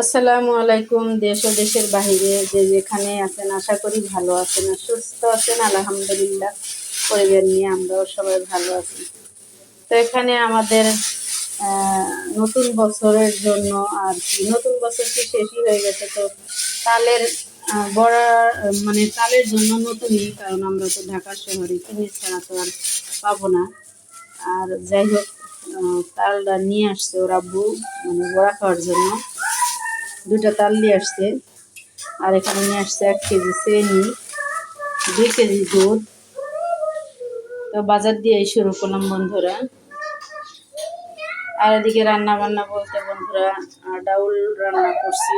আসসালামু আলাইকুম। দেশ ও দেশের বাহিরে যে যেখানে আছেন আশা করি ভালো আছেন আর সুস্থ আছেন। আলহামদুলিল্লাহ, পরিবার নিয়ে আমরাও সবাই ভালো আছি। তো এখানে আমাদের নতুন বছরের জন্য আর কি, নতুন বছর কি শেষই হয়ে গেছে, তো তালের বড়া, মানে তালের জন্য নতুনই, কারণ আমরা তো ঢাকা শহরে কিনে ছাড়া তো আর পাবো না। আর যাই হোক, তালটা নিয়ে আসছে ওর আব্বু, মানে বড়া খাওয়ার জন্য দুটা তাল নিয়ে আসছে। আর এখানে নিয়ে আসছে 1 কেজি চিনি, 2 কেজি দুধ। তো বাজার দিয়ে শুরু করলাম বন্ধুরা। আর এদিকে রান্না বান্না বলতে বন্ধুরা, ডাউল রান্না করছি।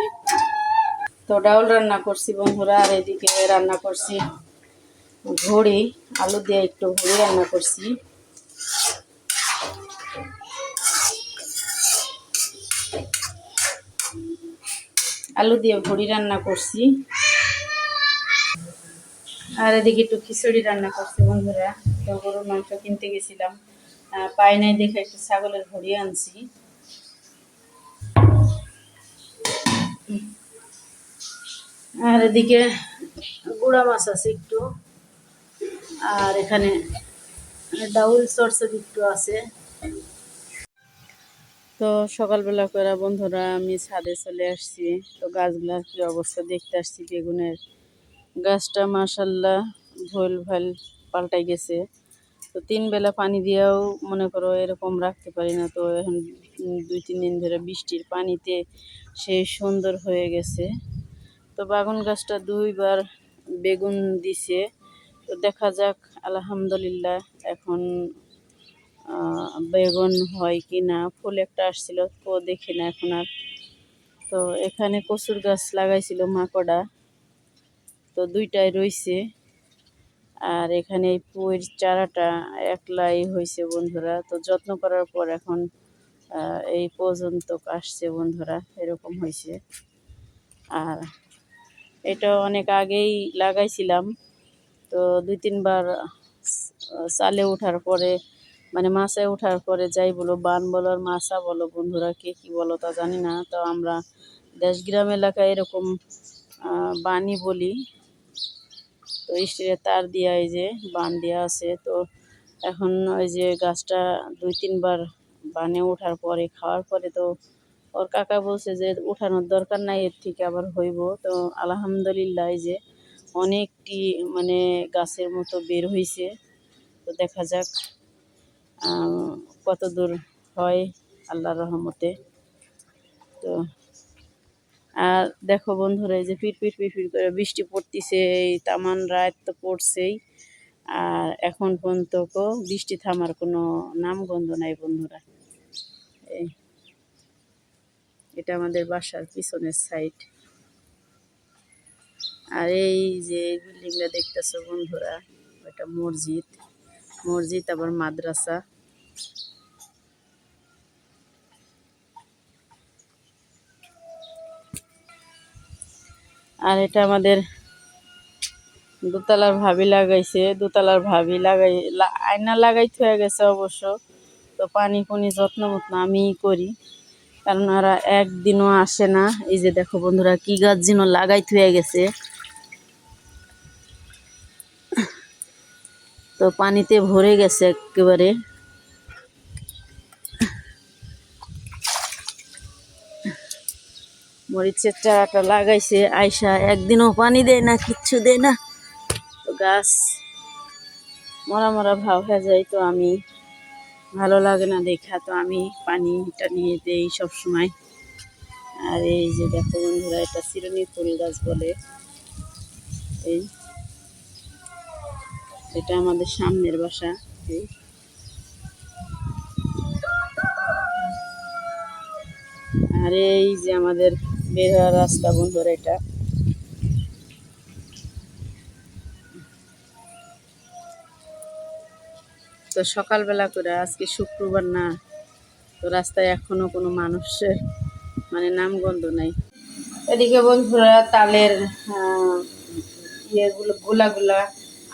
তো ডাউল রান্না করছি বন্ধুরা। আর এদিকে রান্না করছি ভুড়ি, আলু দিয়ে একটু ভুড়ি রান্না করছি। আলু দিয়ে ভুড়ি রান্না করছি। আর এদিকে একটু খিচুড়ি রান্না করছি বন্ধুরা। তো গরুর মাংস কিনতে গেছিলাম, পাই নাই দেখে একটু ছাগলের ভুড়ি আনছি। আর এদিকে গুঁড়া মাছ আছে একটু, আর এখানে ডাউল সরষে একটু আছে। তো সকালবেলা করে বন্ধুরা আমি ছাদে চলে আসছি। তো গাছগুলার কি অবস্থা দেখতে আসছি। বেগুনের গাছটা মাশাল্লাহ ভুল ভাল পাল্টাই গেছে। তো 3 বেলা পানি দিয়েও মনে করো এরকম রাখতে পারি না। তো এখন 2-3 দিন ধরে বৃষ্টির পানিতে সে সুন্দর হয়ে গেছে। তো বাগুন গাছটা 2বার বেগুন দিছে। তো দেখা যাক, আলহামদুলিল্লাহ। এখন বেগুন হয় কি না, ফুল একটা আসছিল তো দেখি না এখন আর। তো এখানে কচুর গাছ লাগাইছিল মাকড়া, তো 2টাই রইছে। আর এখানে এই পুঁইর চারাটা একলাই হয়েছে বন্ধুরা। তো যত্ন করার পর এখন এই পর্যন্ত আসছে বন্ধুরা, এরকম হয়েছে। আর এটা অনেক আগেই লাগাইছিলাম। তো 2-3 বার চালে ওঠার পরে, মানে মাছায় ওঠার পরে, যাই বলো বান বলো আর মাছা বলো বন্ধুরা, কে কী বলো তা জানি না। তো আমরা দেশ গ্রাম এলাকায় এরকম বানই বলি। তো স্টিলের তার দিয়া এই যে বান দেওয়া আছে। তো এখন ওই যে গাছটা 2-3 বার বানে ওঠার পরে, খাওয়ার পরে, তো ওর কাকা বলছে যে উঠানোর দরকার নাই, এর থেকে আবার হইব। তো আলহামদুলিল্লাহ এই যে অনেকটি, মানে গাছের মতো বের হয়েছে। তো দেখা যাক কত দূর হয় আল্লাহর রহমতে। তো আর দেখো বন্ধুরা, এই যে পিট করে বৃষ্টি পড়তিছে, এই তামান রাত তো পড়ছেই। আর এখন পর্যন্ত বৃষ্টি থামার কোনো নামগন্ধ নাই বন্ধুরা। এই এটা আমাদের বাসার পিছনের সাইড। আর এই যে বিল্ডিংটা দেখতেছো বন্ধুরা, এটা মসজিদ। মসজিদ আবার মাদ্রাসা। আর এটা আমাদের দোতলার ভাবি লাগাইছে। দোতলার ভাবি আয়না লাগাইতে হয়ে গেছে অবশ্য। তো পানি যত্ন মতন আমিই করি, কারণ ওরা একদিনও আসে না। এই যে দেখো বন্ধুরা, কি গাছ যেন লাগাইতে হয়ে গেছে। তো পানিতে ভরে গেছে একেবারে। মরিচের চারাটা লাগাইছে আয়সা, একদিনও পানি দেয় না, কিচ্ছু দেয় না। তো গাছ মরা মরা ভাব হয়ে যায়। তো আমি ভালো লাগে না দেখা, তো আমি পানিটা নিয়ে দেই সবসময়। আর এই যে দেখো বন্ধুরা, এটা চিরুনি ফুল গাছ বলে। এই এটা আমাদের সামনের বাসা। এই আর এই যে আমাদের বের হওয়ার রাস্তা বন্ধুরা, এটা। তো সকালবেলা করে, আজকে শুক্রবার না, তো রাস্তায় এখনো কোনো মানুষের, মানে নামগন্ধ নাই। এদিকে বন্ধুরা তালের ইয়েগুলো, গোলাগুলা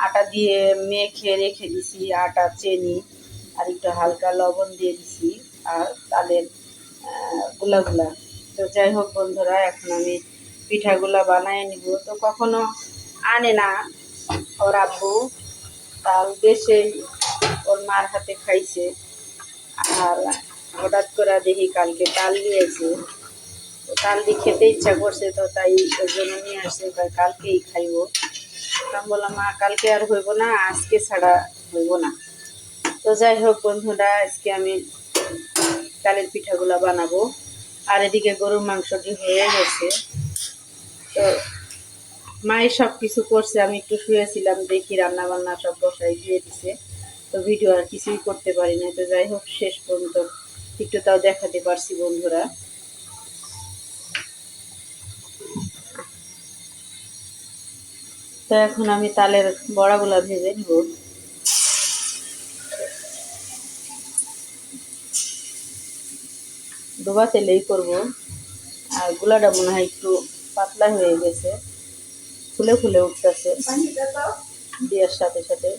আটা দিয়ে মেখে রেখে দিছি। আটা, চিনি আর একটু হালকা লবণ দিয়ে দিছি। আর তালের গোলাগুলা, তো তো যাই হোক বন্ধুরা, এখন আমি পিঠাগুলা বানায় নিব। তো কখনো আনে না ওর আব্বু তাল, দেশে ওর মার হাতে খাইছে। আর হঠাৎ করে দেখি কালকে তাল দিয়েছে, তো তাল দিয়ে খেতে ইচ্ছা করছে, তো তাই ওর জন্য নিয়ে আসছে, কালকেই খাইব। আমি বললাম মা কালকে আর হইব না, আজকে ছাড়া হইব না। তো যাই হোক বন্ধুরা, আজকে আমি তালের পিঠাগুলা বানাবো। আর এদিকে গরুর মাংসটি হয়ে গেছে। তো মায়ের সব কিছু করছে, আমি একটু শুয়েছিলাম, দেখি রান্না বান্না সব বসাই দিয়ে দিছে। তো ভিডিও আর কিছুই করতে পারি না। তো যাই হোক, শেষ পর্যন্ত একটু তাও দেখাতে পারছি বন্ধুরা। তো এখন আমি তালের বড়াগুলা ভেজে নিব। ডোবা তেলেই করবো। আর গুলাটা মনে হয় একটু পাতলা হয়ে গেছে, ফুলে ফুলে উঠতেছে দেওয়ার সাথে সাথে।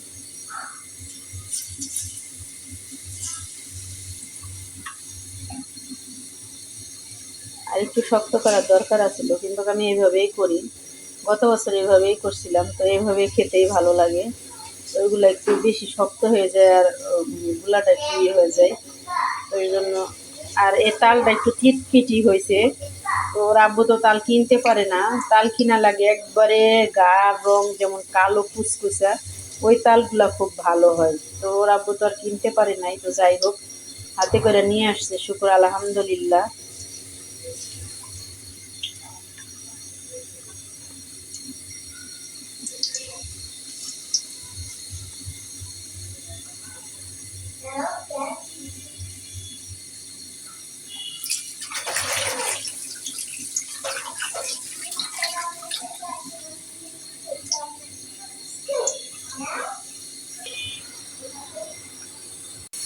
আর একটু শক্ত করার দরকার আছিল, কিন্তু আমি এইভাবেই করি। গত বছর এইভাবেই করছিলাম, তো এইভাবেই খেতেই ভালো লাগে। ওইগুলো একটু বেশি শক্ত হয়ে যায়, আর গুলাটা একটু ইয়ে হয়ে যায়, ওই জন্য। আর এ তালটা একটু খিটখিটি হয়েছে। তো ওর আব্বু তো তাল কিনতে পারে না, তাল কিনা লাগে একবারে গাঢ় রং যেমন কালো কুচকুচা, ওই তালগুলা খুব ভালো হয়। তো ওর আব্বু তো আর কিনতে পারে নাই। তো যাই হোক, হাতে করে নিয়ে আসছে, শুকর আলহামদুলিল্লাহ।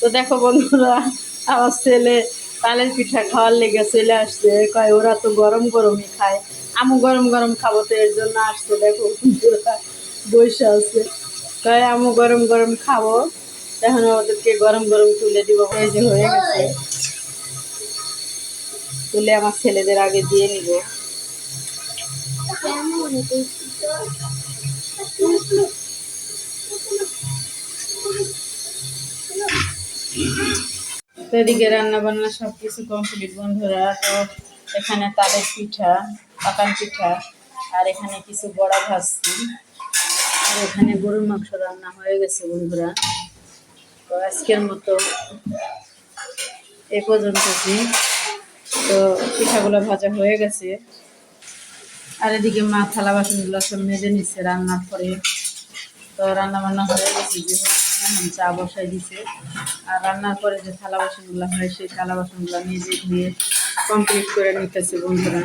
তো দেখো বন্ধুরা, আমার ছেলে তালের পিঠা খাওয়ার লেগে চলে আসছে। কয় ওরা তো গরম গরমই খায়, আমু গরম গরম খাবো, তো এর জন্য আসছে। দেখো বন্ধুরা বসে আছে, কয় আমু গরম গরম খাবো। এখন ওদেরকে গরম গরম তুলে দিব। এই যে হয়ে গেছে, তুলে আমার ছেলেদের আগে দিয়ে নিব। তো এদিকে রান্না বান্না সব কিছু কমপ্লিট বন্ধুরা। তো এখানে তালের পিঠা, পাকান পিঠা, আর এখানে কিছু বড়া ভাজছি, আর এখানে গরুর মাংস রান্না হয়ে গেছে বন্ধুরা। তো আজকের মতো এ পর্যন্তই। তো পিঠাগুলো ভাজা হয়ে গেছে। আর এদিকে মা থালা বাসনগুলো সব মেজে নিচ্ছে রান্নার পরে। তো রান্না বান্না হয়ে গেছে, যে এখন চা বসাই দিছে। আর রান্নার পরে যে থালা বাসনগুলো হয়, সেই থালা বাসনগুলো মেজে ধুয়ে কমপ্লিট করে নিতেছে বন্ধুরা।